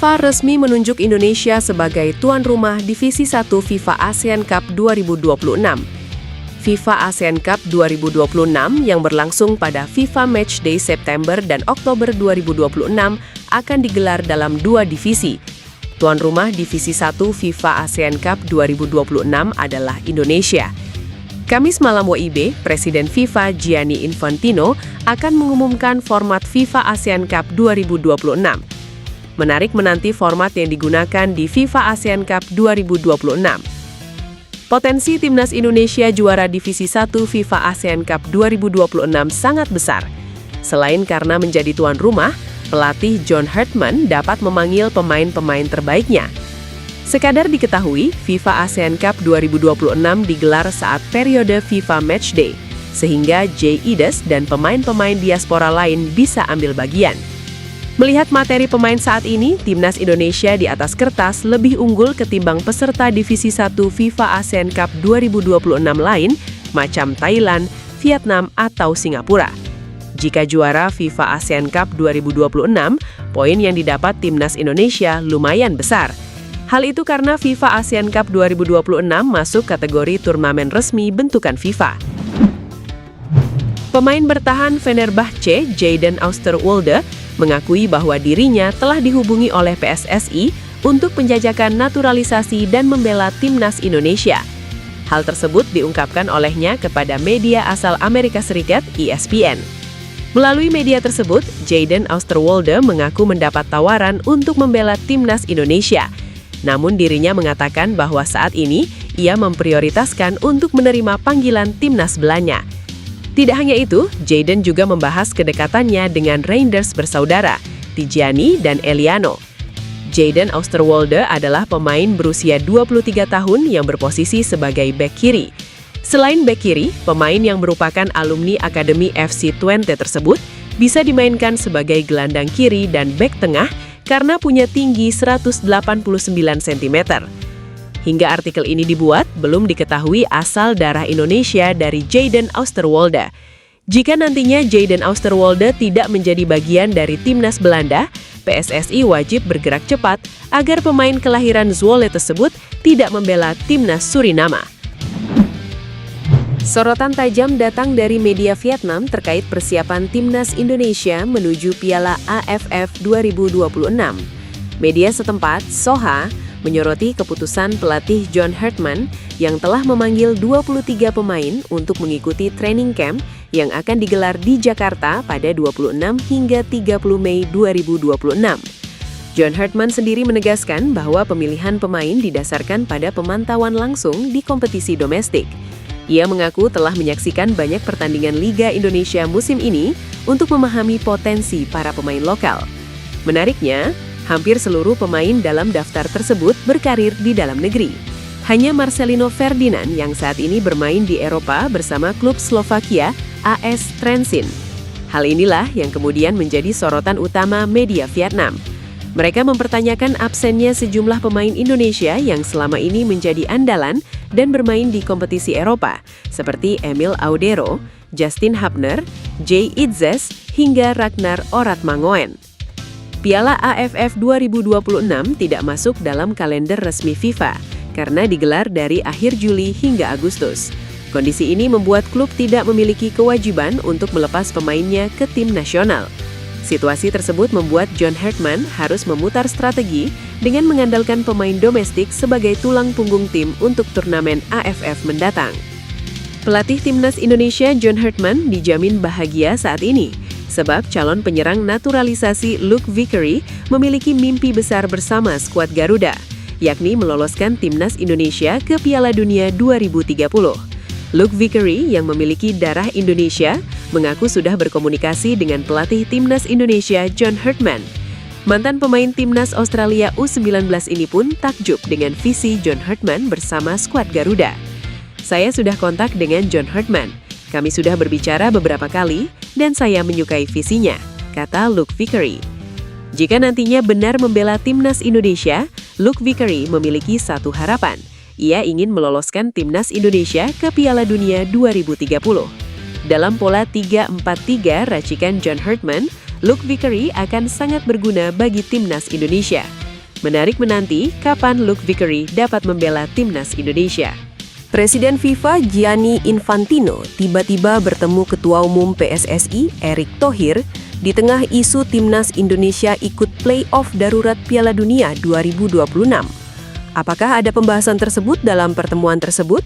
FIFA resmi menunjuk Indonesia sebagai tuan rumah Divisi 1 FIFA ASEAN Cup 2026. FIFA ASEAN Cup 2026 yang berlangsung pada FIFA Matchday September dan Oktober 2026 akan digelar dalam dua divisi. Tuan rumah Divisi 1 FIFA ASEAN Cup 2026 adalah Indonesia. Kamis malam WIB, Presiden FIFA Gianni Infantino akan mengumumkan format FIFA ASEAN Cup 2026. Menarik menanti format yang digunakan di FIFA ASEAN Cup 2026. Potensi timnas Indonesia juara Divisi 1 FIFA ASEAN Cup 2026 sangat besar. Selain karena menjadi tuan rumah, pelatih John Hartman dapat memanggil pemain-pemain terbaiknya. Sekadar diketahui, FIFA ASEAN Cup 2026 digelar saat periode FIFA Matchday, sehingga Jay Ides dan pemain-pemain diaspora lain bisa ambil bagian. Melihat materi pemain saat ini, timnas Indonesia di atas kertas lebih unggul ketimbang peserta Divisi 1 FIFA ASEAN Cup 2026 lain, macam Thailand, Vietnam, atau Singapura. Jika juara FIFA ASEAN Cup 2026, poin yang didapat timnas Indonesia lumayan besar. Hal itu karena FIFA ASEAN Cup 2026 masuk kategori turnamen resmi bentukan FIFA. Pemain bertahan Fenerbahce, Jadon Oosterwolde, mengakui bahwa dirinya telah dihubungi oleh PSSI untuk penjajakan naturalisasi dan membela timnas Indonesia. Hal tersebut diungkapkan olehnya kepada media asal Amerika Serikat, ESPN. Melalui media tersebut, Jadon Oosterwolde mengaku mendapat tawaran untuk membela timnas Indonesia. Namun dirinya mengatakan bahwa saat ini ia memprioritaskan untuk menerima panggilan timnas belanya. Tidak hanya itu, Jadon juga membahas kedekatannya dengan Reinders bersaudara, Tijani dan Eliano. Jadon Oosterwolde adalah pemain berusia 23 tahun yang berposisi sebagai bek kiri. Selain bek kiri, pemain yang merupakan alumni Akademi FC Twente tersebut bisa dimainkan sebagai gelandang kiri dan bek tengah karena punya tinggi 189 cm. Hingga artikel ini dibuat, belum diketahui asal darah Indonesia dari Jadon Oosterwolde. Jika nantinya Jadon Oosterwolde tidak menjadi bagian dari timnas Belanda, PSSI wajib bergerak cepat agar pemain kelahiran Zwolle tersebut tidak membela timnas Suriname. Sorotan tajam datang dari media Vietnam terkait persiapan timnas Indonesia menuju Piala AFF 2026. Media setempat, Soha, menyoroti keputusan pelatih John Hartman yang telah memanggil 23 pemain untuk mengikuti training camp yang akan digelar di Jakarta pada 26 hingga 30 Mei 2026. John Hartman sendiri menegaskan bahwa pemilihan pemain didasarkan pada pemantauan langsung di kompetisi domestik. Ia mengaku telah menyaksikan banyak pertandingan Liga Indonesia musim ini untuk memahami potensi para pemain lokal. Menariknya, hampir seluruh pemain dalam daftar tersebut berkarir di dalam negeri. Hanya Marcelino Ferdinand yang saat ini bermain di Eropa bersama klub Slovakia AS Trenčín. Hal inilah yang kemudian menjadi sorotan utama media Vietnam. Mereka mempertanyakan absennya sejumlah pemain Indonesia yang selama ini menjadi andalan dan bermain di kompetisi Eropa, seperti Emil Audero, Justin Hubner, Jay Idzes, hingga Ragnar Oratmangoen. Piala AFF 2026 tidak masuk dalam kalender resmi FIFA karena digelar dari akhir Juli hingga Agustus. Kondisi ini membuat klub tidak memiliki kewajiban untuk melepas pemainnya ke tim nasional. Situasi tersebut membuat John Hartman harus memutar strategi dengan mengandalkan pemain domestik sebagai tulang punggung tim untuk turnamen AFF mendatang. Pelatih timnas Indonesia John Hartman dijamin bahagia saat ini, sebab calon penyerang naturalisasi Luke Vickery memiliki mimpi besar bersama skuad Garuda, yakni meloloskan timnas Indonesia ke Piala Dunia 2030. Luke Vickery yang memiliki darah Indonesia mengaku sudah berkomunikasi dengan pelatih timnas Indonesia John Hartman. Mantan pemain timnas Australia U19 ini pun takjub dengan visi John Hartman bersama skuad Garuda. Saya sudah kontak dengan John Hartman. Kami sudah berbicara beberapa kali dan saya menyukai visinya, kata Luke Vickery. Jika nantinya benar membela timnas Indonesia, Luke Vickery memiliki satu harapan. Ia ingin meloloskan timnas Indonesia ke Piala Dunia 2030. Dalam pola 3-4-3 racikan John Hartman, Luke Vickery akan sangat berguna bagi timnas Indonesia. Menarik menanti kapan Luke Vickery dapat membela timnas Indonesia. Presiden FIFA Gianni Infantino tiba-tiba bertemu Ketua Umum PSSI Erick Thohir di tengah isu timnas Indonesia ikut play-off darurat Piala Dunia 2026. Apakah ada pembahasan tersebut dalam pertemuan tersebut?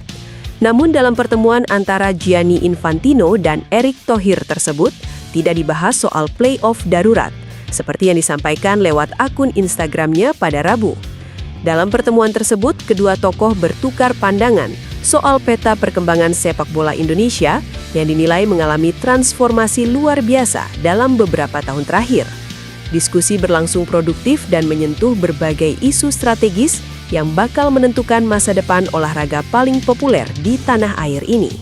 Namun dalam pertemuan antara Gianni Infantino dan Erick Thohir tersebut, tidak dibahas soal play-off darurat, seperti yang disampaikan lewat akun Instagramnya pada Rabu. Dalam pertemuan tersebut, kedua tokoh bertukar pandangan soal peta perkembangan sepak bola Indonesia yang dinilai mengalami transformasi luar biasa dalam beberapa tahun terakhir. Diskusi berlangsung produktif dan menyentuh berbagai isu strategis yang bakal menentukan masa depan olahraga paling populer di tanah air ini.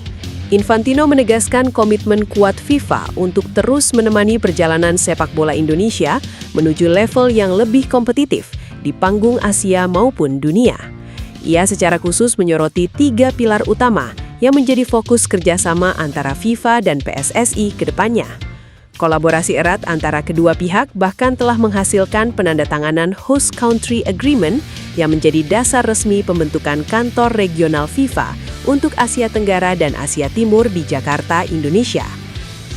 Infantino menegaskan komitmen kuat FIFA untuk terus menemani perjalanan sepak bola Indonesia menuju level yang lebih kompetitif di panggung Asia maupun dunia. Ia secara khusus menyoroti 3 pilar utama yang menjadi fokus kerjasama antara FIFA dan PSSI ke depannya. Kolaborasi erat antara kedua pihak bahkan telah menghasilkan penandatanganan Host Country Agreement yang menjadi dasar resmi pembentukan kantor regional FIFA untuk Asia Tenggara dan Asia Timur di Jakarta, Indonesia.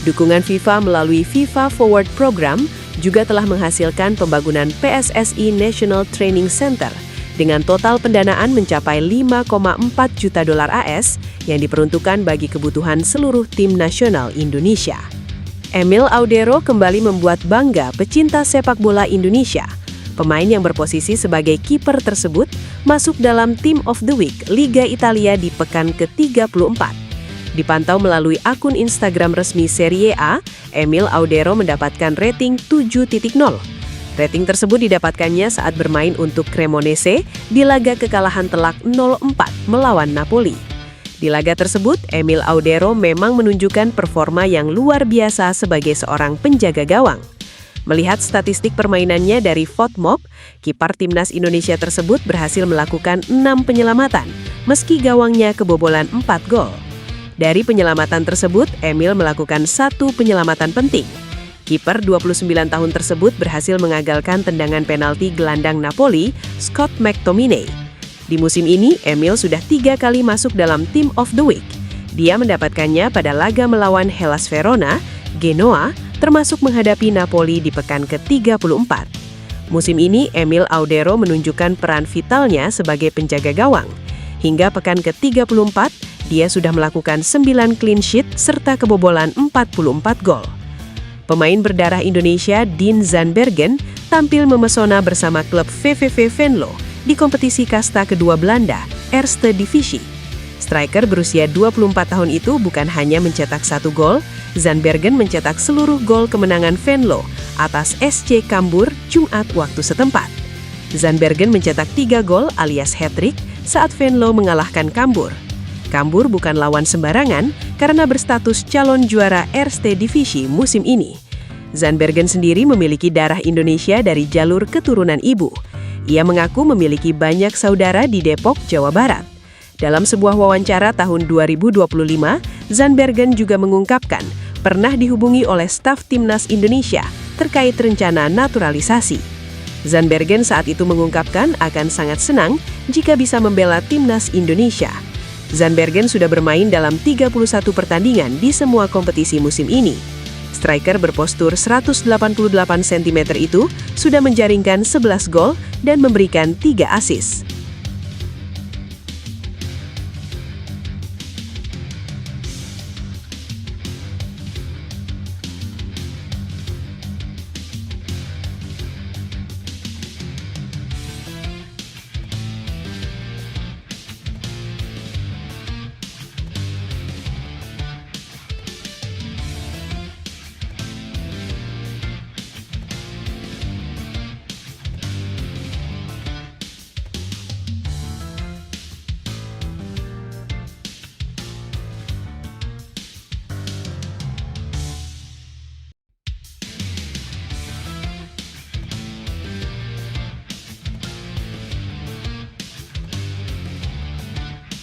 Dukungan FIFA melalui FIFA Forward Program juga telah menghasilkan pembangunan PSSI National Training Center dengan total pendanaan mencapai 5,4 juta dolar AS yang diperuntukkan bagi kebutuhan seluruh tim nasional Indonesia. Emil Audero kembali membuat bangga pecinta sepak bola Indonesia. Pemain yang berposisi sebagai kiper tersebut masuk dalam Team of the Week Liga Italia di pekan ke-34. Dipantau melalui akun Instagram resmi Serie A, Emil Audero mendapatkan rating 7.0. Rating tersebut didapatkannya saat bermain untuk Cremonese di laga kekalahan telak 0-4 melawan Napoli. Di laga tersebut, Emil Audero memang menunjukkan performa yang luar biasa sebagai seorang penjaga gawang. Melihat statistik permainannya dari FotMob, kiper timnas Indonesia tersebut berhasil melakukan 6 penyelamatan, meski gawangnya kebobolan 4 gol. Dari penyelamatan tersebut, Emil melakukan 1 penyelamatan penting. Kiper 29 tahun tersebut berhasil mengagalkan tendangan penalti gelandang Napoli, Scott McTominay. Di musim ini, Emil sudah 3 kali masuk dalam Team of the Week. Dia mendapatkannya pada laga melawan Hellas Verona, Genoa, termasuk menghadapi Napoli di pekan ke-34. Musim ini, Emil Audero menunjukkan peran vitalnya sebagai penjaga gawang. Hingga pekan ke-34, dia sudah melakukan 9 clean sheet serta kebobolan 44 gol. Pemain berdarah Indonesia Dean Zandbergen tampil memesona bersama klub VVV Venlo di kompetisi kasta kedua Belanda, Eerste Divisie. Striker berusia 24 tahun itu bukan hanya mencetak 1 gol, Zandbergen mencetak seluruh gol kemenangan Venlo atas SC Cambuur Jumat waktu setempat. Zandbergen mencetak 3 gol alias hat-trick saat Venlo mengalahkan Cambuur. Cambuur bukan lawan sembarangan karena berstatus calon juara Eerste Divisie musim ini. Zandbergen sendiri memiliki darah Indonesia dari jalur keturunan ibu. Ia mengaku memiliki banyak saudara di Depok, Jawa Barat. Dalam sebuah wawancara tahun 2025, Zandbergen juga mengungkapkan pernah dihubungi oleh staf timnas Indonesia terkait rencana naturalisasi. Zandbergen saat itu mengungkapkan akan sangat senang jika bisa membela timnas Indonesia. Zandbergen sudah bermain dalam 31 pertandingan di semua kompetisi musim ini. Striker berpostur 188 cm itu sudah menjaringkan 11 gol dan memberikan 3 assist.